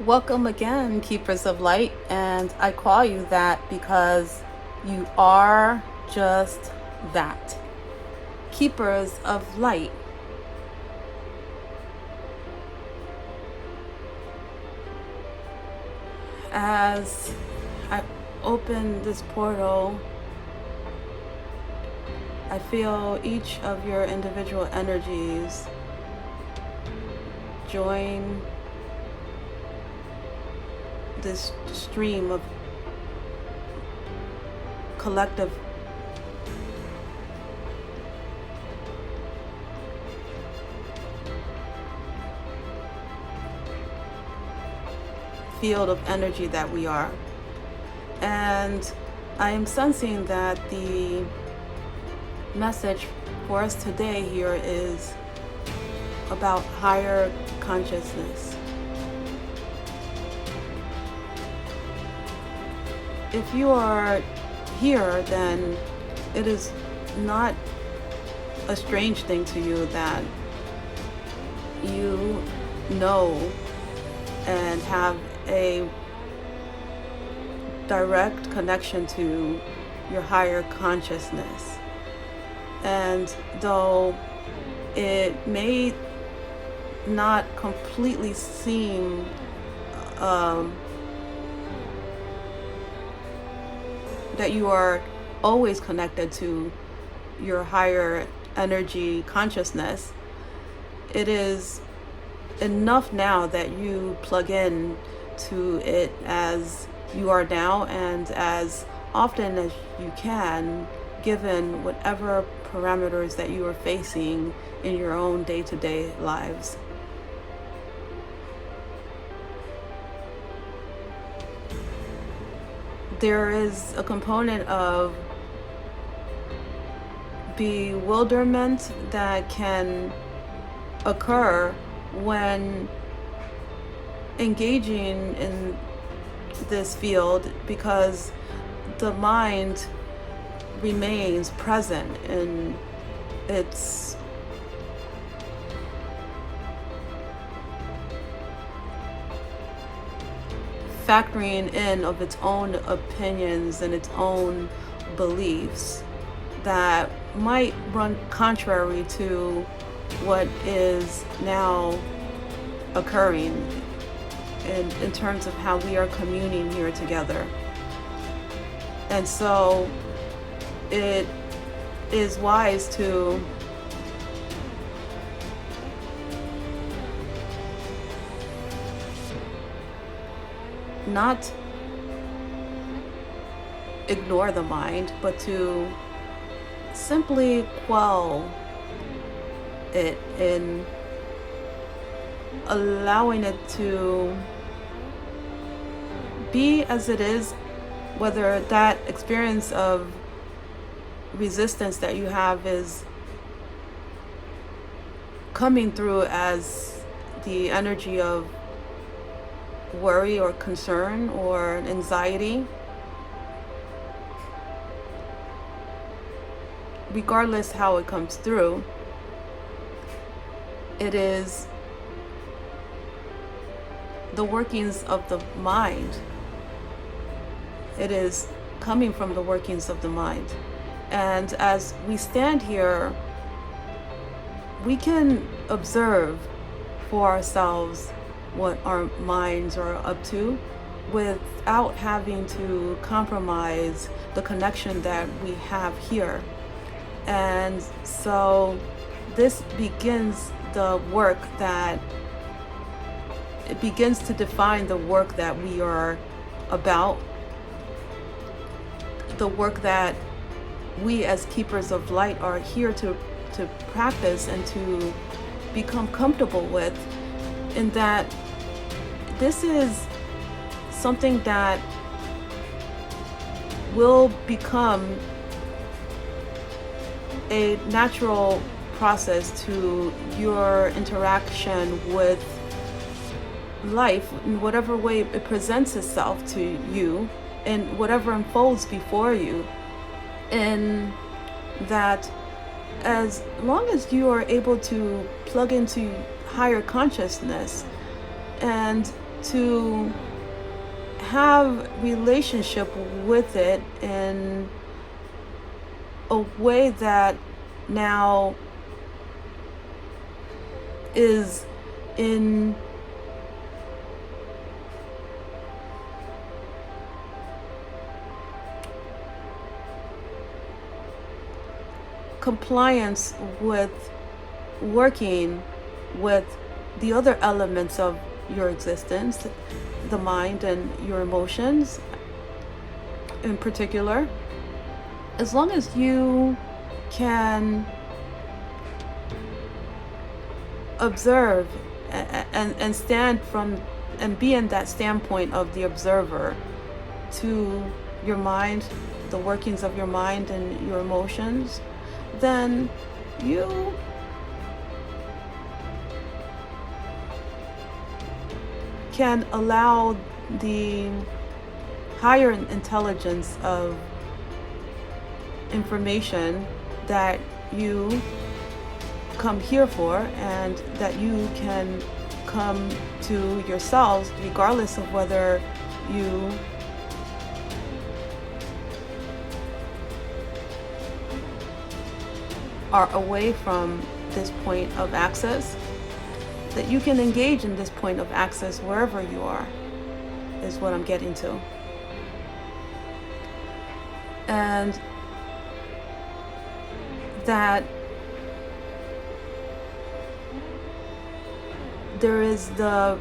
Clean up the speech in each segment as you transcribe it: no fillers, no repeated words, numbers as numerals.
Welcome again, Keepers of Light, and I call you that because you are just that. Keepers of Light. As I open this portal, I feel each of your individual energies join this stream of collective field of energy that we are. And I am sensing that the message for us today here is about higher consciousness. If you are here, then it is not a strange thing to you that you know and have a direct connection to your higher consciousness. And though it may not completely seem that you are always connected to your higher energy consciousness, it is enough now that you plug in to it as you are now and as often as you can, given whatever parameters that you are facing in your own day-to-day lives. There is a component of bewilderment that can occur when engaging in this field, because the mind remains present in its factoring in of its own opinions and its own beliefs that might run contrary to what is now occurring in terms of how we are communing here together. And so it is wise to not ignore the mind, but to simply quell it in allowing it to be as it is, whether that experience of resistance that you have is coming through as the energy of worry or concern or anxiety. Regardless how it comes through, it is the workings of the mind. It is coming from the workings of the mind. And as we stand here, we can observe for ourselves what our minds are up to without having to compromise the connection that we have here. And so this begins the work that it begins to define the work that we are about, the work that we as keepers of light are here to practice and to become comfortable with, in that this is something that will become a natural process to your interaction with life in whatever way it presents itself to you and whatever unfolds before you. And that as long as you are able to plug into higher consciousness and to have relationship with it in a way that now is in compliance with working with the other elements of your existence, the mind and your emotions in particular. As long as you can observe and stand from and be in that standpoint of the observer to your mind, the workings of your mind and your emotions, then you can allow the higher intelligence of information that you come here for and that you can come to yourselves regardless of whether you are away from this point of access, that you can engage in this point of access wherever you are, is what I'm getting to. And that there is the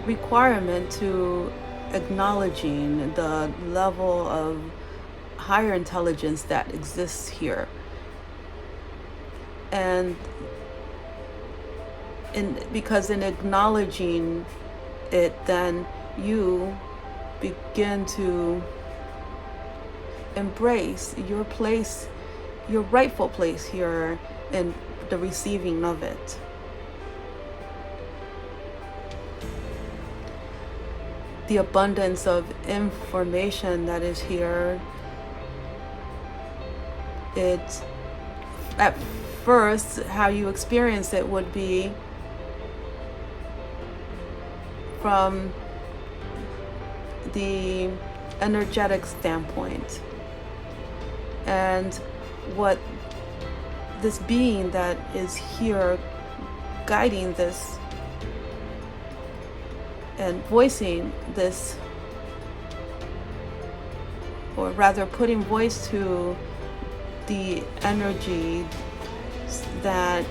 requirement to acknowledging the level of higher intelligence that exists here. And because in acknowledging it, then you begin to embrace your place, your rightful place here in the receiving of it. The abundance of information that is here, it, at first, how you experience it would be from the energetic standpoint. And what this being that is here guiding this and voicing this, or rather putting voice to the energy that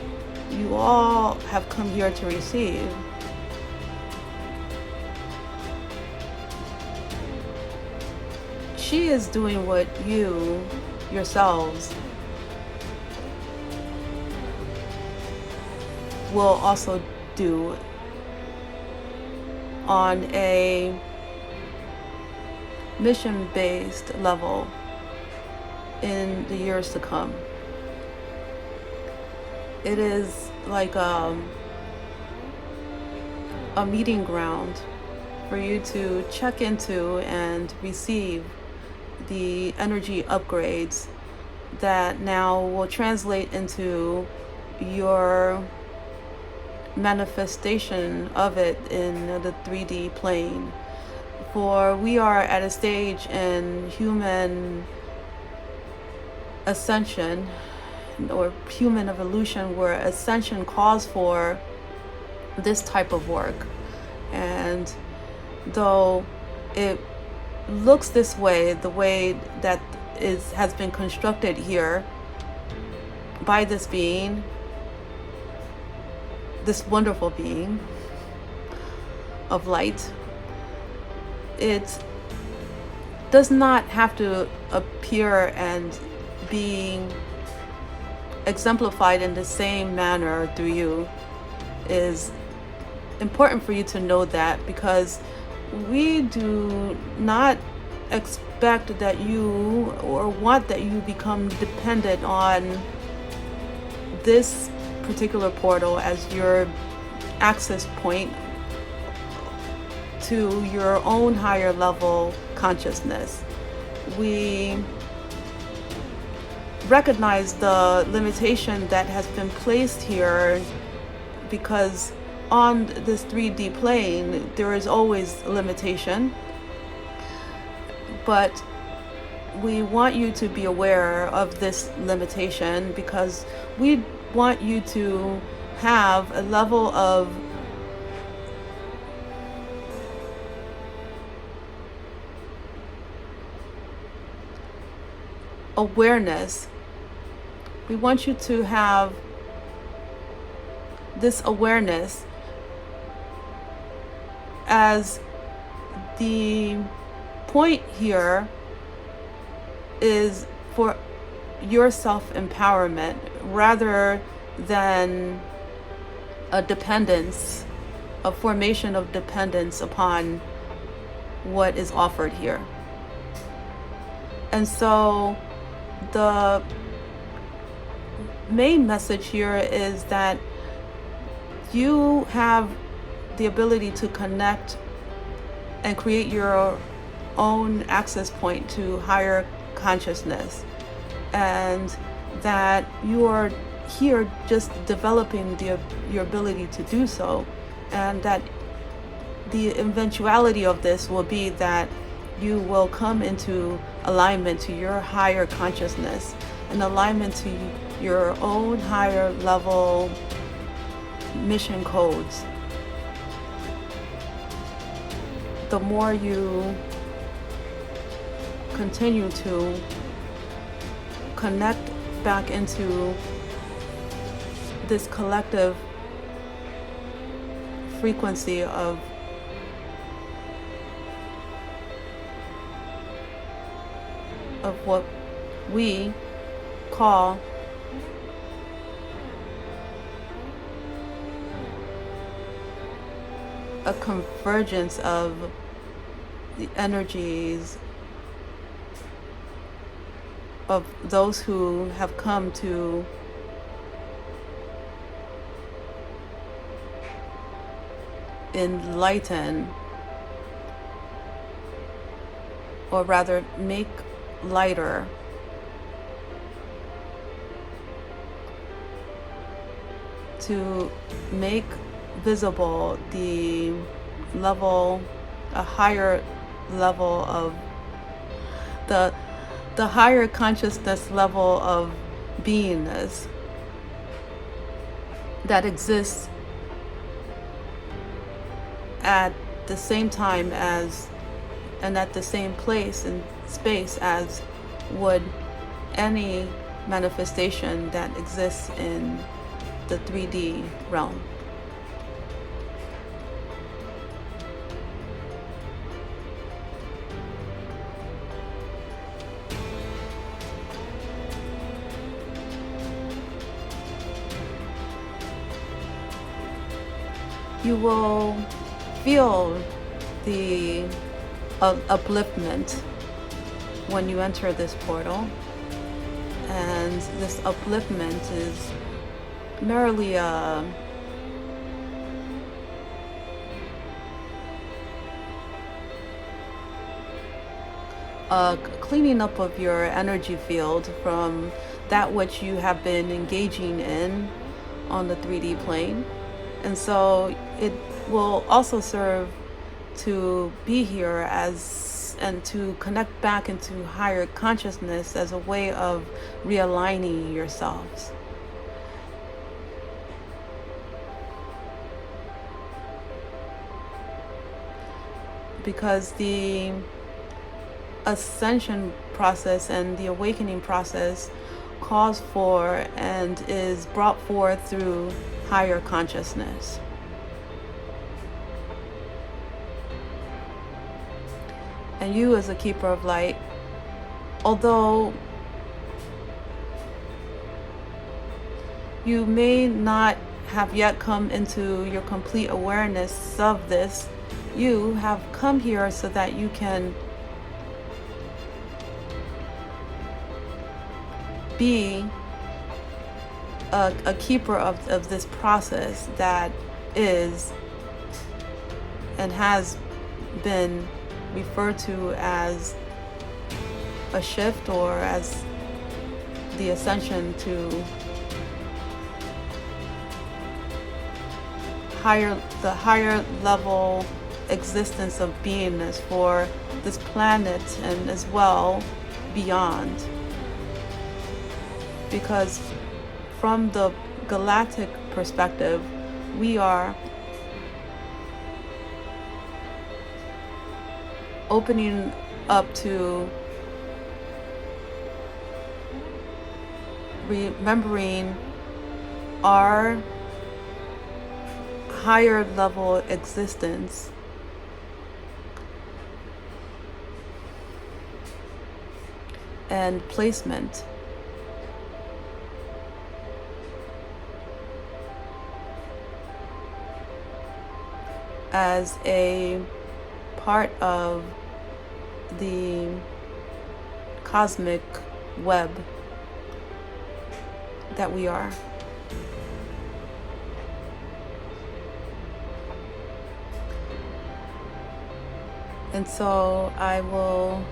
you all have come here to receive, she is doing what you yourselves will also do on a mission-based level in the years to come. It is like a meeting ground for you to check into and receive the energy upgrades that now will translate into your manifestation of it in the 3D plane. For we are at a stage in human ascension or human evolution where ascension calls for this type of work. And though it looks this way, the way that has been constructed here by this being, this wonderful being of light, it does not have to appear and be exemplified in the same manner through you. Is important for you to know that, because we do not expect that you or want that you become dependent on this particular portal as your access point to your own higher level consciousness. We recognize the limitation that has been placed here because on this 3D plane, there is always limitation, but we want you to be aware of this limitation because we want you to have a level of awareness. We want you to have this awareness as the point here is for your self-empowerment rather than a dependence, a formation of dependence upon what is offered here. And so the main message here is that you have the ability to connect and create your own access point to higher consciousness, and that you are here just developing your ability to do so, and that the eventuality of this will be that you will come into alignment to your higher consciousness, an alignment to your own higher level mission codes. The more you continue to connect back into this collective frequency of what we call a convergence of the energies of those who have come to enlighten, or rather make lighter to make visible the level, a higher level of the higher consciousness level of beingness that exists at the same time as and at the same place and space as would any manifestation that exists in the 3D realm. You will feel the upliftment when you enter this portal, and this upliftment is merely a cleaning up of your energy field from that which you have been engaging in on the 3D plane. And so it will also serve to be here and to connect back into higher consciousness as a way of realigning yourselves. Because the ascension process and the awakening process calls for and is brought forth through higher consciousness. And you, as a keeper of light, although you may not have yet come into your complete awareness of this, you have come here so that you can be a keeper of this process that is and has been referred to as a shift, or as the ascension to the higher level existence of beingness for this planet and as well beyond. Because from the galactic perspective, we are opening up to remembering our higher level existence and placement as a part of the cosmic web that we are. And so I will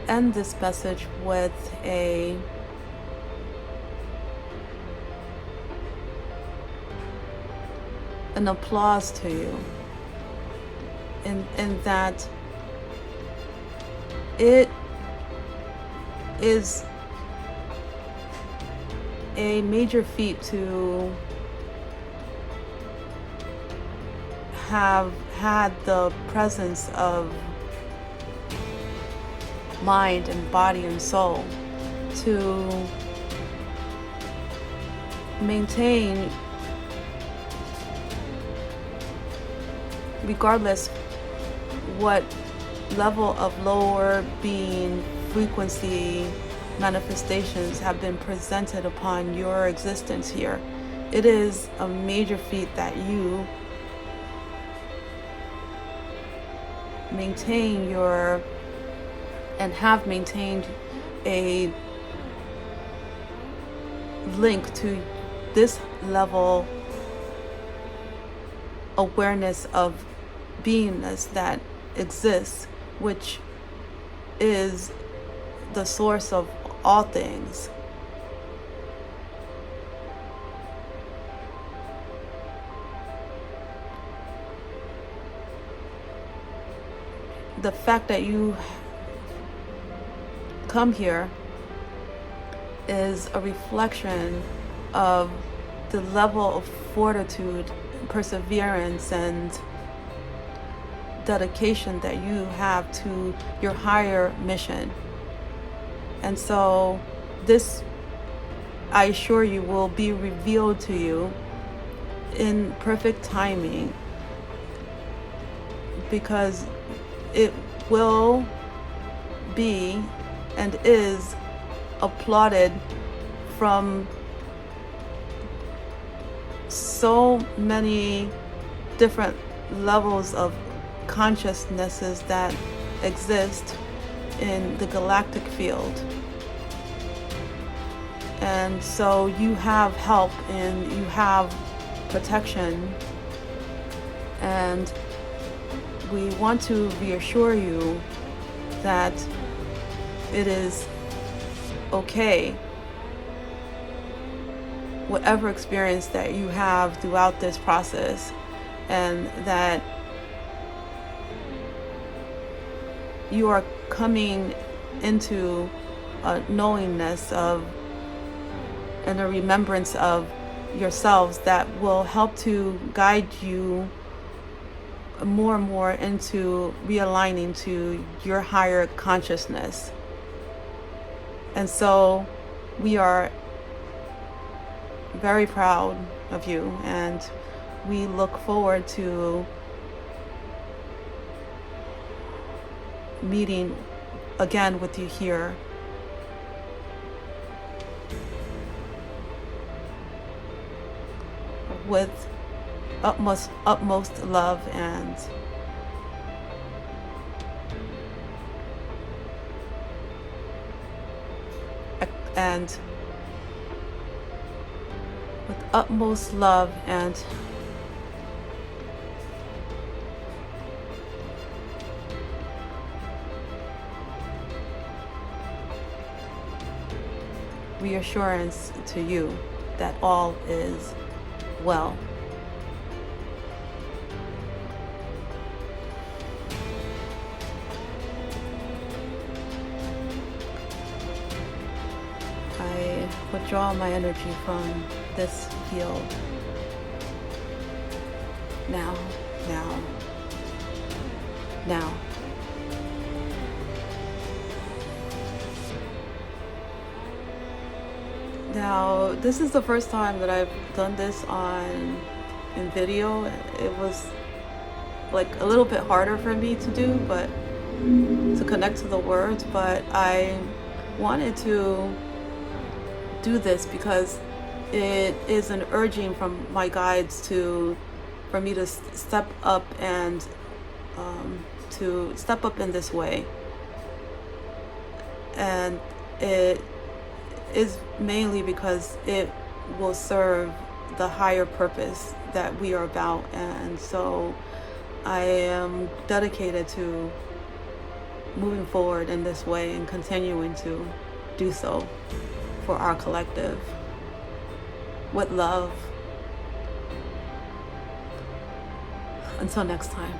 end this message with an applause to you, in that it is a major feat to have had the presence of mind and body and soul to maintain, regardless what level of lower being frequency manifestations have been presented upon your existence here. It is a major feat that you maintain your and have maintained a link to this level awareness of beingness that exists, which is the source of all things. The fact that you come here is a reflection of the level of fortitude, perseverance, and dedication that you have to your higher mission. And so this, I assure you, will be revealed to you in perfect timing, because it will be and is applauded from so many different levels of consciousnesses that exist in the galactic field. And so you have help and you have protection, and we want to reassure you that it is okay, whatever experience that you have throughout this process, and that you are coming into a knowingness of and a remembrance of yourselves that will help to guide you more and more into realigning to your higher consciousness. And so we are very proud of you, and we look forward to meeting again with you here. With utmost love and with utmost love and reassurance to you that all is well. draw my energy from this field. Now, now, now. Now, this is the first time that I've done this in video. It was like a little bit harder for me to do, but to connect to the words, but I wanted to do this because it is an urging from my guides for me to step up and to step up in this way. And it is mainly because it will serve the higher purpose that we are about, and so I am dedicated to moving forward in this way and continuing to do so for our collective with love. Until next time.